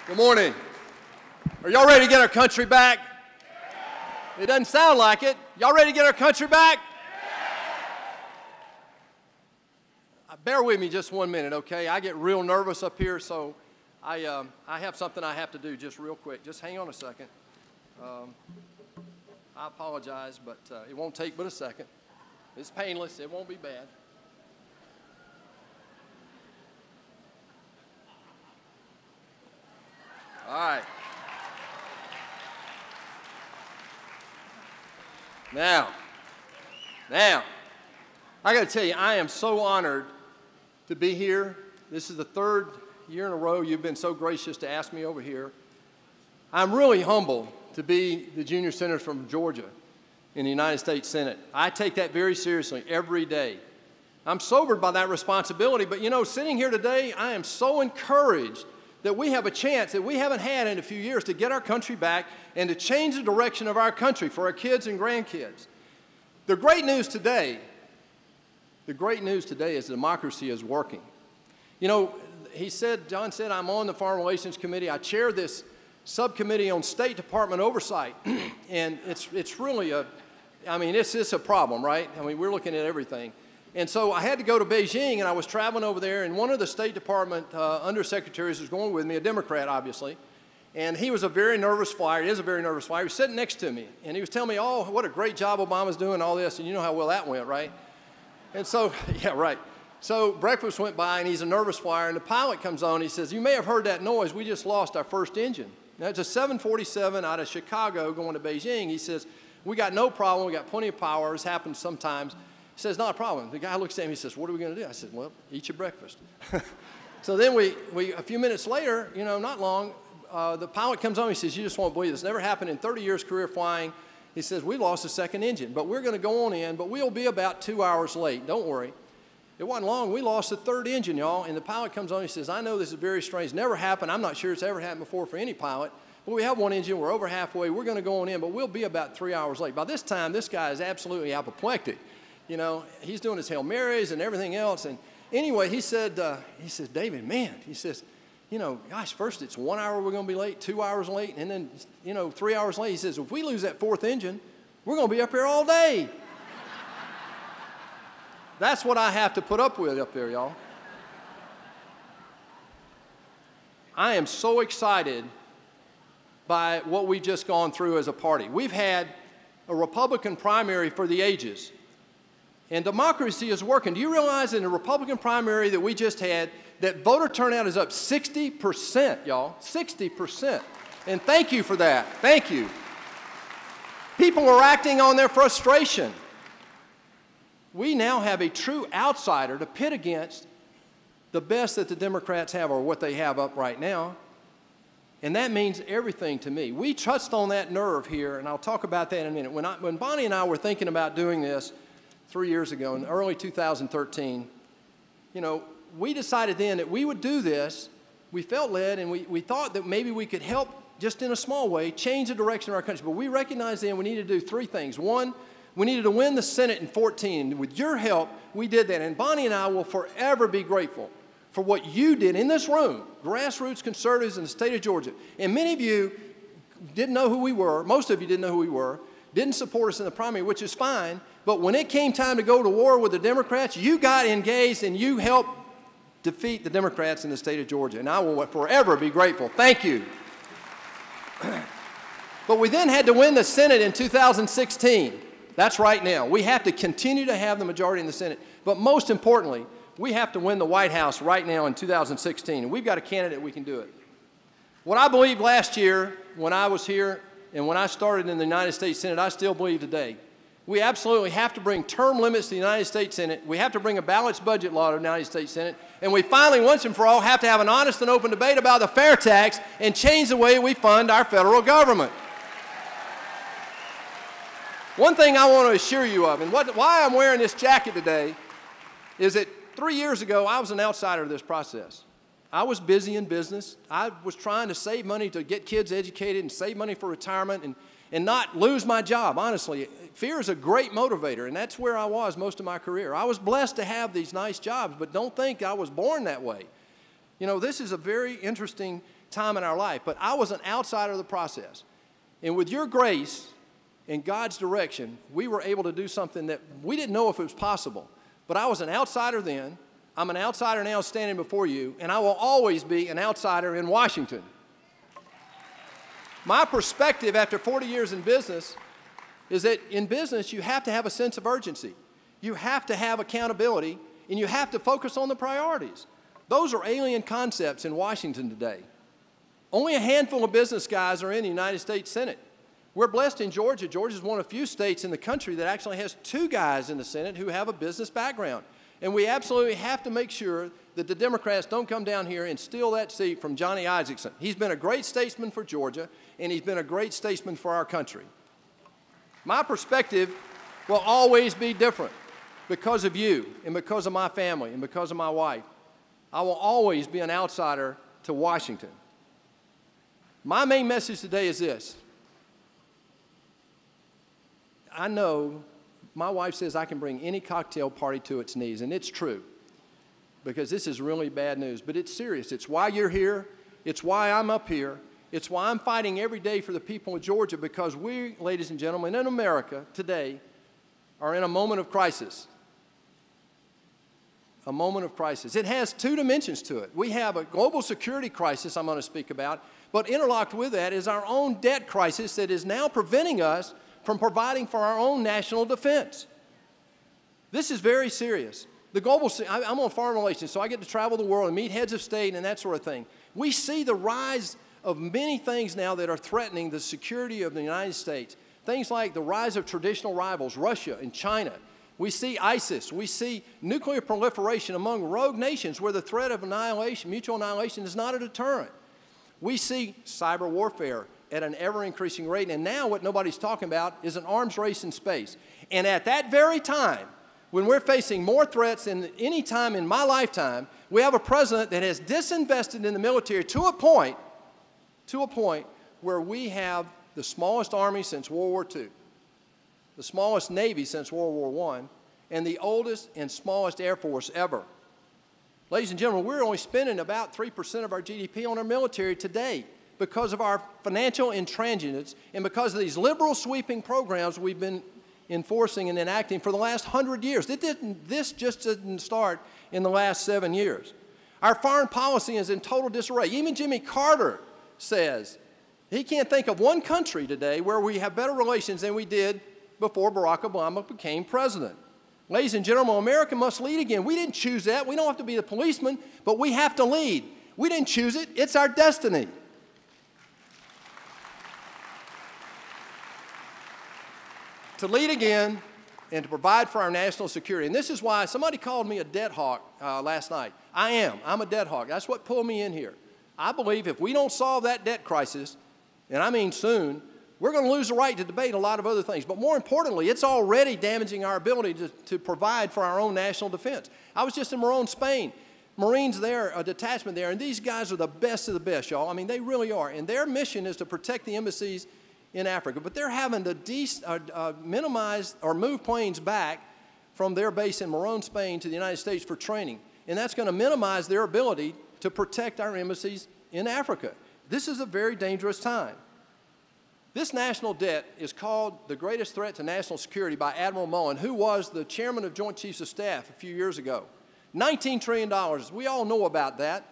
Good morning. Are y'all ready to get our country back? It doesn't sound like it. Y'all ready to get our country back? Bear with me just 1 minute, okay? I get real nervous up here, so I have something I have to do just real quick. Just hang on a second. I apologize, but it won't take but a second. It's painless. It won't be bad. All right. Now, I got to tell you, I am so honored to be here. This is the third year in a row you've been so gracious to ask me over here. I'm really humbled to be the junior senator from Georgia in the United States Senate. I take that very seriously every day. I'm sobered by that responsibility, but you know, sitting here today, I am so encouraged that we have a chance that we haven't had in a few years to get our country back and to change the direction of our country for our kids and grandkids. The great news today is democracy is working. You know, John said, I'm on the Foreign Relations Committee. I chair this subcommittee on State Department oversight, and it's really it's a problem, right? I mean, we're looking at everything. And so I had to go to Beijing, and I was traveling over there, and one of the State Department undersecretaries was going with me, a Democrat, obviously, and he was a very nervous flyer. He is a very nervous flyer. He was sitting next to me, and he was telling me, oh, what a great job Obama's doing, all this, and you know how well that went, right? And so, yeah, right. So breakfast went by, and he's a nervous flyer, and the pilot comes on. He says, you may have heard that noise. We just lost our first engine. Now, it's a 747 out of Chicago going to Beijing. He says, we got no problem. We got plenty of power. This happens sometimes. He says, not a problem. The guy looks at me, he says, what are we going to do? I said, well, eat your breakfast. So then a few minutes later, you know, not long, the pilot comes on, he says, you just won't believe this. Never happened in 30 years career flying. He says, we lost a second engine, but we're going to go on in, but we'll be about 2 hours late. Don't worry. It wasn't long. We lost the third engine, y'all, and the pilot comes on, he says, I know this is very strange. Never happened. I'm not sure it's ever happened before for any pilot. But we have one engine. We're over halfway. We're going to go on in, but we'll be about 3 hours late. By this time, this guy is absolutely apoplectic. You know, he's doing his Hail Marys and everything else. And anyway, he said, David, man, he says, you know, gosh, first it's 1 hour we're going to be late, 2 hours late, and then, you know, 3 hours late. He says, if we lose that fourth engine, we're going to be up here all day. That's what I have to put up with up there, y'all. I am so excited by what we've just gone through as a party. We've had a Republican primary for the ages. And democracy is working. Do you realize in the Republican primary that we just had that voter turnout is up 60%, y'all? 60%. And thank you for that. Thank you. People are acting on their frustration. We now have a true outsider to pit against the best that the Democrats have or what they have up right now. And that means everything to me. We touched on that nerve here, and I'll talk about that in a minute. When Bonnie and I were thinking about doing this 3 years ago, in early 2013, you know, we decided then that we would do this. We felt led, and we thought that maybe we could help, just in a small way, change the direction of our country. But we recognized then we needed to do three things. One, we needed to win the Senate in 2014. And with your help, we did that. And Bonnie and I will forever be grateful for what you did in this room, grassroots conservatives in the state of Georgia. And many of you didn't know who we were. Most of you didn't know who we were. Didn't support us in the primary, which is fine. But when it came time to go to war with the Democrats, you got engaged and you helped defeat the Democrats in the state of Georgia. And I will forever be grateful. Thank you. But we then had to win the Senate in 2016. That's right now. We have to continue to have the majority in the Senate. But most importantly, we have to win the White House right now in 2016. And we've got a candidate we can do it. What I believed last year when I was here and when I started in the United States Senate, I still believe today. We absolutely have to bring term limits to the United States Senate. We have to bring a balanced budget law to the United States Senate. And we finally, once and for all, have to have an honest and open debate about the fair tax and change the way we fund our federal government. One thing I want to assure you of, and why I'm wearing this jacket today, is that 3 years ago, I was an outsider to this process. I was busy in business. I was trying to save money to get kids educated and save money for retirement and not lose my job, honestly. Fear is a great motivator, and that's where I was most of my career. I was blessed to have these nice jobs, but don't think I was born that way. You know, this is a very interesting time in our life, but I was an outsider of the process. And with your grace and God's direction, we were able to do something that we didn't know if it was possible. But I was an outsider then. I'm an outsider now standing before you, and I will always be an outsider in Washington. My perspective after 40 years in business is that in business, you have to have a sense of urgency. You have to have accountability, and you have to focus on the priorities. Those are alien concepts in Washington today. Only a handful of business guys are in the United States Senate. We're blessed in Georgia. Georgia is one of the few states in the country that actually has 2 guys in the Senate who have a business background. And we absolutely have to make sure that the Democrats don't come down here and steal that seat from Johnny Isakson. He's been a great statesman for Georgia, and he's been a great statesman for our country. My perspective will always be different because of you and because of my family and because of my wife. I will always be an outsider to Washington. My main message today is this. I know my wife says I can bring any cocktail party to its knees, and it's true, because this is really bad news, but it's serious. It's why you're here. It's why I'm up here. It's why I'm fighting every day for the people of Georgia, because we, ladies and gentlemen, in America today are in a moment of crisis. A moment of crisis. It has 2 dimensions to it. We have a global security crisis I'm going to speak about, but interlocked with that is our own debt crisis that is now preventing us from providing for our own national defense. This is very serious. The global, I'm on foreign relations, so I get to travel the world and meet heads of state and that sort of thing. We see the rise of many things now that are threatening the security of the United States. Things like the rise of traditional rivals, Russia and China. We see ISIS. We see nuclear proliferation among rogue nations where the threat of annihilation, mutual annihilation, is not a deterrent. We see cyber warfare at an ever-increasing rate, and now what nobody's talking about is an arms race in space. And at that very time, when we're facing more threats than any time in my lifetime, we have a president that has disinvested in the military to a point where we have the smallest army since World War II, the smallest Navy since World War I, and the oldest and smallest Air Force ever. Ladies and gentlemen, we're only spending about 3% of our GDP on our military today because of our financial intransigence and because of these liberal sweeping programs we've been enforcing and enacting for the last 100 years. This just didn't start in the last 7 years. Our foreign policy is in total disarray. Even Jimmy Carter says he can't think of one country today where we have better relations than we did before Barack Obama became president. Ladies and gentlemen, America must lead again. We didn't choose that. We don't have to be the policeman, but we have to lead. We didn't choose it. It's our destiny. To lead again and to provide for our national security. And this is why somebody called me a debt hawk last night. I am. I'm a debt hawk. That's what pulled me in here. I believe if we don't solve that debt crisis, and I mean soon, we're going to lose the right to debate a lot of other things. But more importantly, it's already damaging our ability to provide for our own national defense. I was just in Morón, Spain. Marines there, a detachment there, and these guys are the best of the best, y'all. I mean, they really are. And their mission is to protect the embassies in Africa. But they're having to minimize or move planes back from their base in Morón, Spain to the United States for training. And that's going to minimize their ability to protect our embassies in Africa. This is a very dangerous time. This national debt is called the greatest threat to national security by Admiral Mullen, who was the chairman of Joint Chiefs of Staff a few years ago. $19 trillion. We all know about that.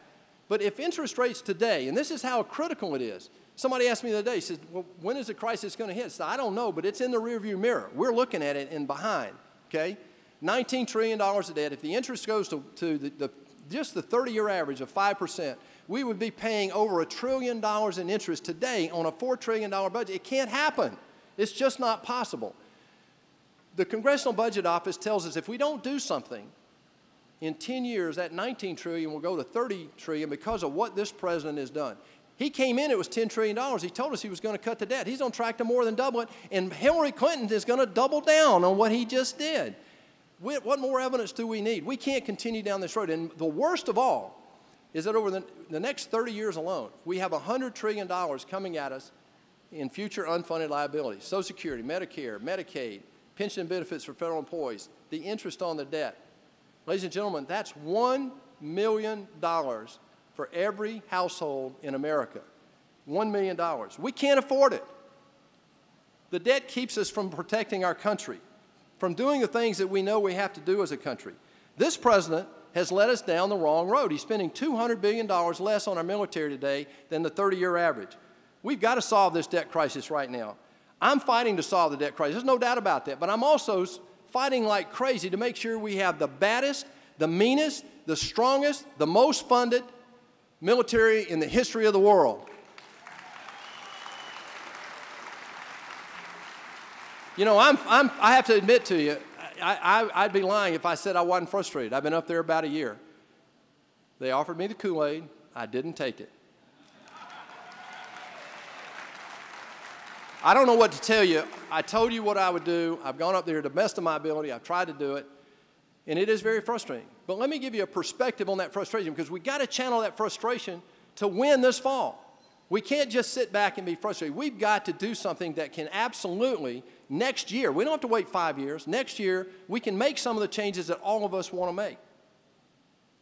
But if interest rates today, and this is how critical it is. Somebody asked me the other day, he said, well, when is the crisis going to hit? I said, I don't know, but it's in the rearview mirror. We're looking at it and behind, okay? $19 trillion of debt. If the interest goes to just the 30-year average of 5%, we would be paying over $1 trillion in interest today on a $4 trillion budget. It can't happen. It's just not possible. The Congressional Budget Office tells us if we don't do something, in 10 years, that $19 trillion will go to $30 trillion because of what this president has done. He came in, it was $10 trillion. He told us he was going to cut the debt. He's on track to more than double it, and Hillary Clinton is going to double down on what he just did. What more evidence do we need? We can't continue down this road. And the worst of all is that over the next 30 years alone, we have $100 trillion coming at us in future unfunded liabilities. Social Security, Medicare, Medicaid, pension benefits for federal employees, the interest on the debt. Ladies and gentlemen, that's $1 million for every household in America. $1 million. We can't afford it. The debt keeps us from protecting our country, from doing the things that we know we have to do as a country. This president has led us down the wrong road. He's spending $200 billion less on our military today than the 30-year average. We've got to solve this debt crisis right now. I'm fighting to solve the debt crisis. There's no doubt about that. But I'm also fighting like crazy to make sure we have the baddest, the meanest, the strongest, the most funded military in the history of the world. You know, I have to admit to you, I'd be lying if I said I wasn't frustrated. I've been up there about a year. They offered me the Kool-Aid. I didn't take it. I don't know what to tell you. I told you what I would do. I've gone up there to the best of my ability. I've tried to do it. And it is very frustrating. But let me give you a perspective on that frustration, because we've got to channel that frustration to win this fall. We can't just sit back and be frustrated. We've got to do something that can absolutely, next year, we don't have to wait 5 years. Next year, we can make some of the changes that all of us want to make.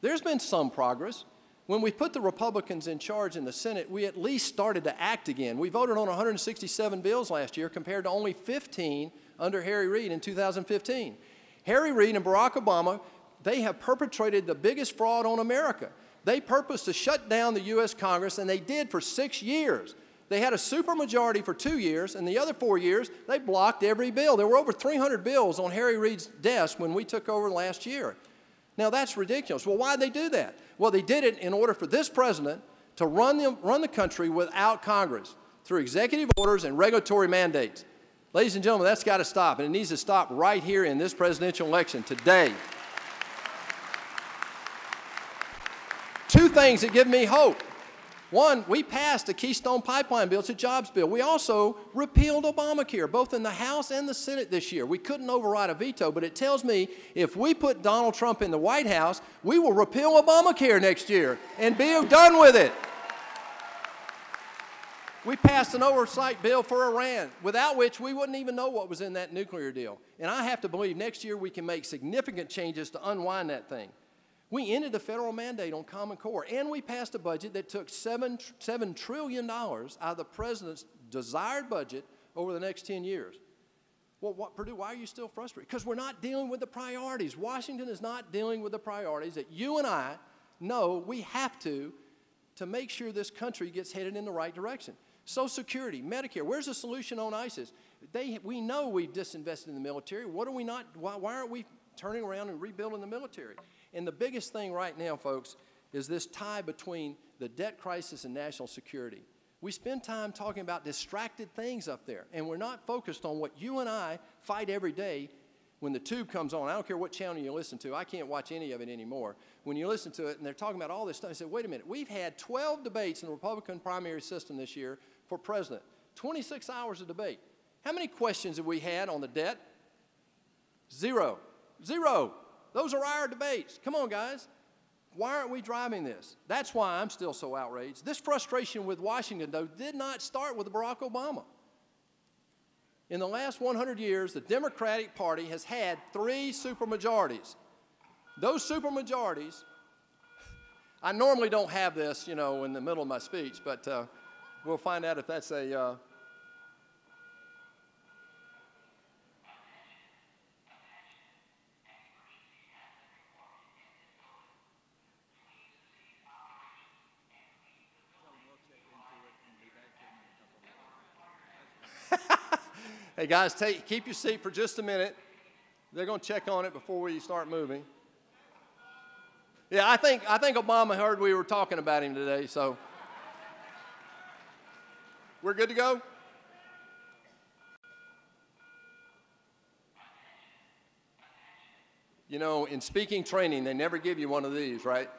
There's been some progress. When we put the Republicans in charge in the Senate, we at least started to act again. We voted on 167 bills last year compared to only 15 under Harry Reid in 2015. Harry Reid and Barack Obama, they have perpetrated the biggest fraud on America. They purposed to shut down the U.S. Congress, and they did for 6 years. They had a supermajority for 2 years, and the other 4 years, they blocked every bill. There were over 300 bills on Harry Reid's desk when we took over last year. Now, that's ridiculous. Well, why did they do that? Well, they did it in order for this president to run the country without Congress through executive orders and regulatory mandates. Ladies and gentlemen, that's got to stop, and it needs to stop right here in this presidential election today. Two things that give me hope. One, we passed the Keystone Pipeline bill. It's a jobs bill. We also repealed Obamacare, both in the House and the Senate this year. We couldn't override a veto, but it tells me if we put Donald Trump in the White House, we will repeal Obamacare next year and be done with it. We passed an oversight bill for Iran, without which we wouldn't even know what was in that nuclear deal. And I have to believe next year we can make significant changes to unwind that thing. We ended the federal mandate on Common Core, and we passed a budget that took $7 trillion out of the president's desired budget over the next 10 years. Well, Perdue, why are you still frustrated? Because we're not dealing with the priorities. Washington is not dealing with the priorities that you and I know we have to make sure this country gets headed in the right direction. Social Security, Medicare, where's the solution on ISIS? We know we've disinvested in the military. Why aren't we turning around and rebuilding the military? And the biggest thing right now, folks, is this tie between the debt crisis and national security. We spend time talking about distracted things up there, and we're not focused on what you and I fight every day when the tube comes on. I don't care what channel you listen to. I can't watch any of it anymore. When you listen to it and they're talking about all this stuff, I said, wait a minute. We've had 12 debates in the Republican primary system this year for president. 26 hours of debate. How many questions have we had on the debt? Zero. Zero. Those are our debates. Come on, guys. Why aren't we driving this? That's why I'm still so outraged. This frustration with Washington, though, did not start with Barack Obama. In the last 100 years, the Democratic Party has had 3 supermajorities. Those supermajorities, I normally don't have this, you know, in the middle of my speech, but we'll find out if that's a... Hey guys, keep your seat for just a minute. They're going to check on it before we start moving. Yeah, I think Obama heard we were talking about him today, so we're good to go? You know, in speaking training, they never give you one of these, right?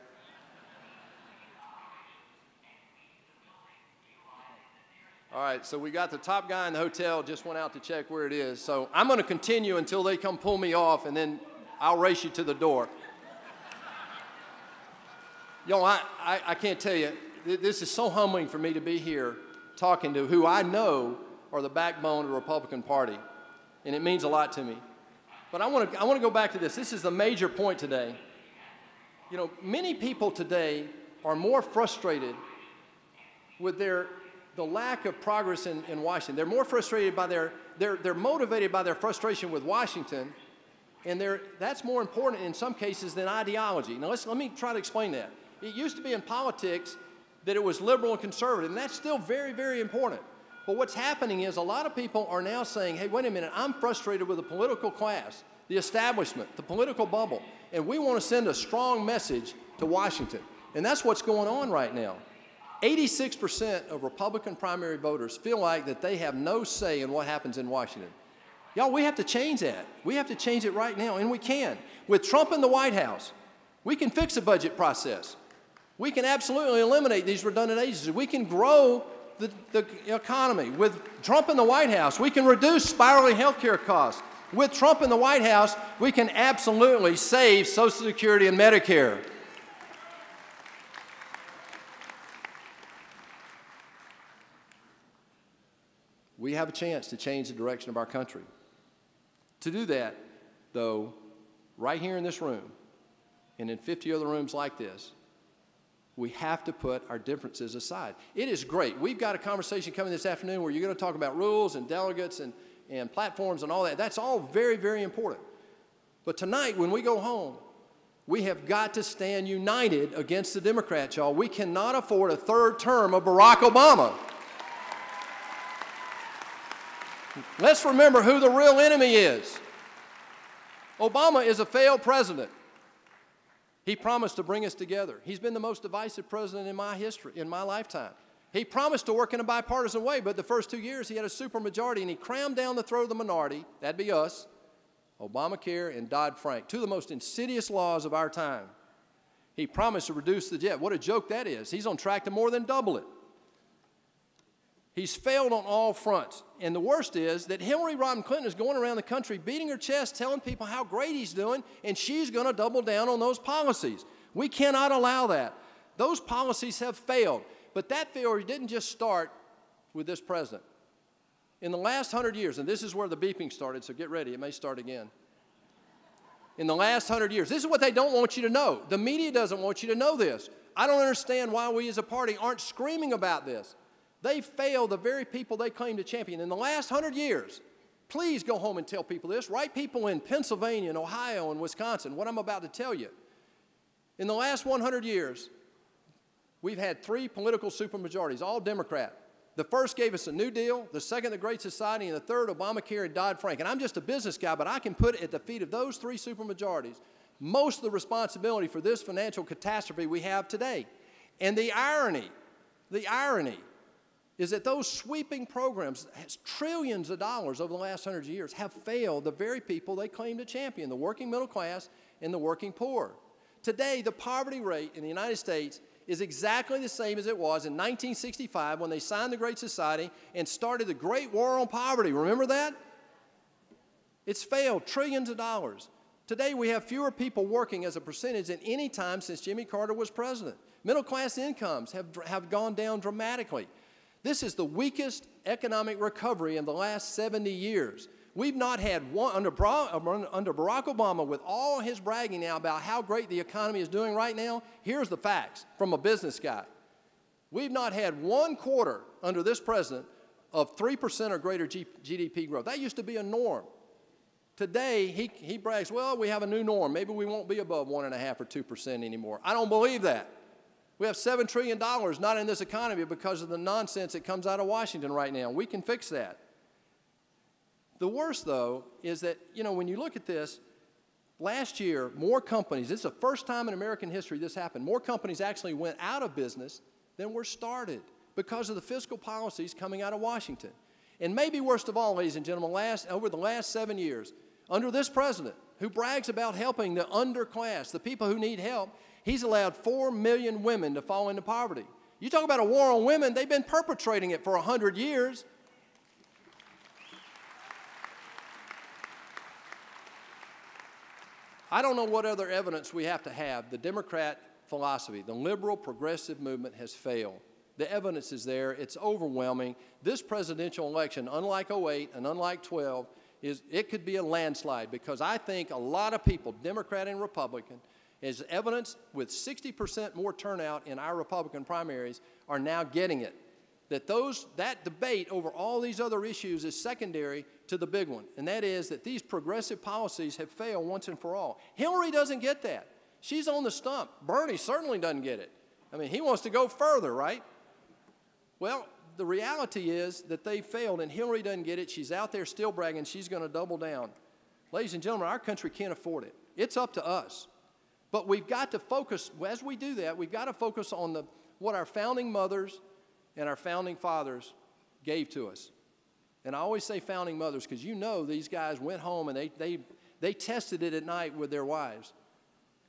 All right, so we got the top guy in the hotel, just went out to check where it is. So I'm going to continue until they come pull me off, and then I'll race you to the door. Yo, I can't tell you, this is so humbling for me to be here talking to who I know are the backbone of the Republican Party, and it means a lot to me. But I want to go back to this. This is the major point today. You know, many people today are more frustrated with the lack of progress in Washington. They're more frustrated by they're motivated by their frustration with Washington, and that's more important in some cases than ideology. Now let me try to explain that. It used to be in politics that it was liberal and conservative, and that's still very, very important. But what's happening is a lot of people are now saying, hey, wait a minute, I'm frustrated with the political class, the establishment, the political bubble, and we want to send a strong message to Washington. And that's what's going on right now. 86% of Republican primary voters feel like that they have no say in what happens in Washington. Y'all, we have to change that. We have to change it right now, and we can. With Trump in the White House, we can fix the budget process. We can absolutely eliminate these redundant agencies. We can grow the economy. With Trump in the White House, we can reduce spiraling health care costs. With Trump in the White House, we can absolutely save Social Security and Medicare. We have a chance to change the direction of our country. To do that, though, right here in this room and in 50 other rooms like this, we have to put our differences aside. It is great. We've got a conversation coming this afternoon where you're going to talk about rules and delegates and platforms and all that. That's all very, very important. But tonight, when we go home, we have got to stand united against the Democrats, y'all. We cannot afford a third term of Barack Obama. Let's remember who the real enemy is. Obama is a failed president. He promised to bring us together. He's been the most divisive president in my history, in my lifetime. He promised to work in a bipartisan way, but the first 2 years he had a supermajority and he crammed down the throat of the minority, that'd be us, Obamacare and Dodd-Frank, two of the most insidious laws of our time. He promised to reduce the debt. What a joke that is. He's on track to more than double it. He's failed on all fronts. And the worst is that Hillary Rodham Clinton is going around the country beating her chest, telling people how great he's doing, and she's going to double down on those policies. We cannot allow that. Those policies have failed. But that failure didn't just start with this president. In the last 100 years, and this is where the beeping started, so get ready, it may start again. In the last 100 years, this is what they don't want you to know. The media doesn't want you to know this. I don't understand why we as a party aren't screaming about this. They failed the very people they claim to champion. In the last 100 years, please go home and tell people this. Write people in Pennsylvania and Ohio and Wisconsin what I'm about to tell you. In the last 100 years, we've had 3 political supermajorities, all Democrat. The first gave us a New Deal, the second the Great Society, and the third Obamacare and Dodd-Frank. And I'm just a business guy, but I can put at the feet of those 3 supermajorities most of the responsibility for this financial catastrophe we have today. And the irony is that those sweeping programs, trillions of dollars over the last 100 years, have failed the very people they claim to champion, the working middle class and the working poor. Today, the poverty rate in the United States is exactly the same as it was in 1965 when they signed the Great Society and started the Great War on Poverty. Remember that? It's failed, trillions of dollars. Today, we have fewer people working as a percentage than any time since Jimmy Carter was president. Middle class incomes have gone down dramatically. This is the weakest economic recovery in the last 70 years. We've not had one, under Barack Obama, with all his bragging now about how great the economy is doing right now, here's the facts from a business guy. We've not had 1 quarter under this president of 3% or greater GDP growth. That used to be a norm. Today, he brags, well, we have a new norm. Maybe we won't be above 1.5% or 2% anymore. I don't believe that. We have $7 trillion not in this economy because of the nonsense that comes out of Washington right now. We can fix that. The worst, though, is that, when you look at this, last year, more companies, this is the first time in American history this happened, more companies actually went out of business than were started because of the fiscal policies coming out of Washington. And maybe worst of all, ladies and gentlemen, over the last 7 years, under this president, who brags about helping the underclass, the people who need help, he's allowed 4 million women to fall into poverty. You talk about a war on women, they've been perpetrating it for 100 years. I don't know what other evidence we have to have. The Democrat philosophy, the liberal progressive movement has failed. The evidence is there. It's overwhelming. This presidential election, unlike 2008 and unlike 2012, it could be a landslide because I think a lot of people, Democrat and Republican, as evidenced with 60% more turnout in our Republican primaries, are now getting it. That debate over all these other issues is secondary to the big one, and that is that these progressive policies have failed once and for all. Hillary doesn't get that. She's on the stump. Bernie certainly doesn't get it. I mean, he wants to go further, right? Well, the reality is that they failed, and Hillary doesn't get it. She's out there still bragging she's going to double down. Ladies and gentlemen, our country can't afford it. It's up to us. But we've got to focus, as we do that, we've got to focus on what our founding mothers and our founding fathers gave to us. And I always say founding mothers because you know these guys went home and they tested it at night with their wives.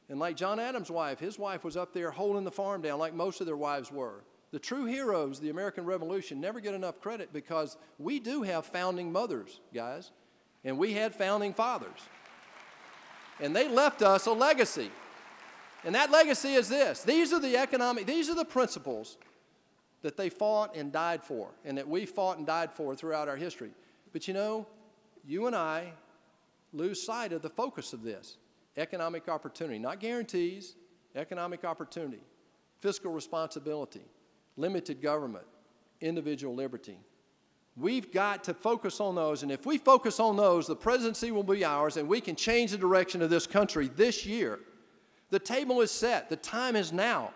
And like John Adams' wife, his wife was up there holding the farm down like most of their wives were. The true heroes of the American Revolution never get enough credit because we do have founding mothers, guys, and we had founding fathers. And they left us a legacy. And that legacy is this. These are the principles that they fought and died for, and that we fought and died for throughout our history. But you know, you and I lose sight of the focus of this. Economic opportunity, not guarantees, economic opportunity, fiscal responsibility, limited government, individual liberty. We've got to focus on those, and if we focus on those, the presidency will be ours, and we can change the direction of this country this year. The table is set. The time is now.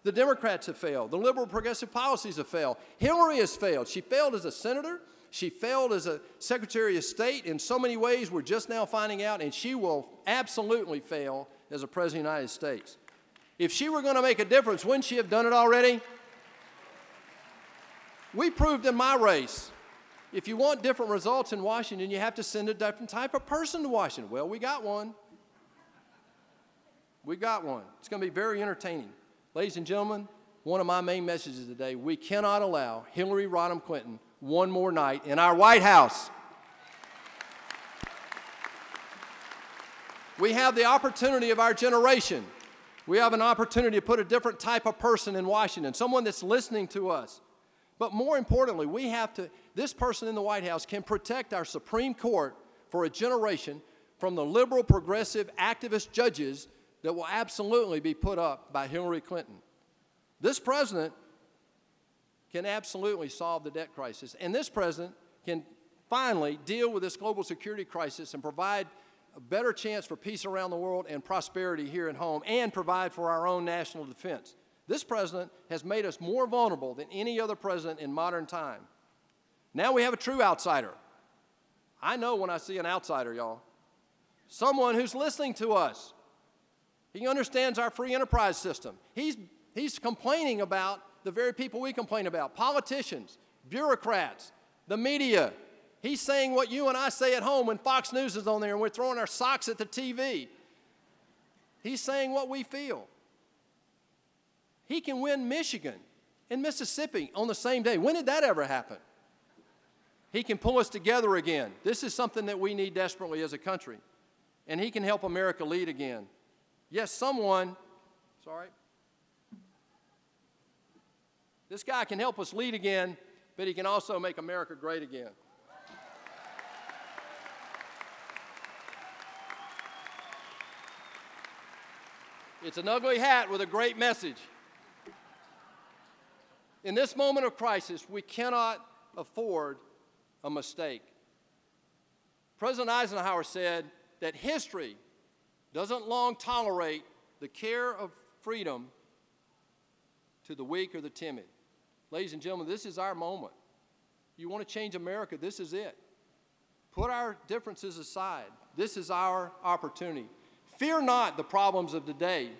The Democrats have failed. The liberal progressive policies have failed. Hillary has failed. She failed as a senator. She failed as a Secretary of State in so many ways we're just now finding out, and she will absolutely fail as a President of the United States. If she were going to make a difference, wouldn't she have done it already? We proved in my race, if you want different results in Washington, you have to send a different type of person to Washington. Well, we got one. We got one. It's going to be very entertaining. Ladies and gentlemen, one of my main messages today, we cannot allow Hillary Rodham Clinton one more night in our White House. We have the opportunity of our generation. We have an opportunity to put a different type of person in Washington, someone that's listening to us. But more importantly, this person in the White House can protect our Supreme Court for a generation from the liberal, progressive, activist judges that will absolutely be put up by Hillary Clinton. This president can absolutely solve the debt crisis, and this president can finally deal with this global security crisis and provide a better chance for peace around the world and prosperity here at home, and provide for our own national defense. This president has made us more vulnerable than any other president in modern time. Now we have a true outsider. I know when I see an outsider, y'all. Someone who's listening to us. He understands our free enterprise system. He's complaining about the very people we complain about, politicians, bureaucrats, the media. He's saying what you and I say at home when Fox News is on there and we're throwing our socks at the TV. He's saying what we feel. He can win Michigan and Mississippi on the same day. When did that ever happen? He can pull us together again. This is something that we need desperately as a country. And he can help America lead again. Yes, this guy can help us lead again, but he can also make America great again. It's an ugly hat with a great message. In this moment of crisis, we cannot afford a mistake. President Eisenhower said that history doesn't long tolerate the care of freedom to the weak or the timid. Ladies and gentlemen, this is our moment. You want to change America, this is it. Put our differences aside. This is our opportunity. Fear not the problems of today.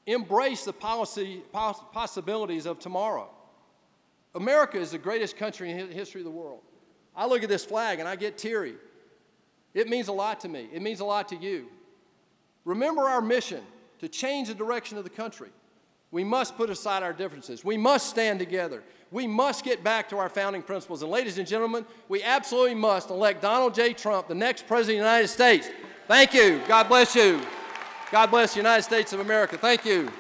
Embrace the possibilities of tomorrow. America is the greatest country in the history of the world. I look at this flag and I get teary. It means a lot to me. It means a lot to you. Remember our mission to change the direction of the country. We must put aside our differences. We must stand together. We must get back to our founding principles. And ladies and gentlemen, we absolutely must elect Donald J. Trump, the next President of the United States. Thank you. God bless you. God bless the United States of America. Thank you.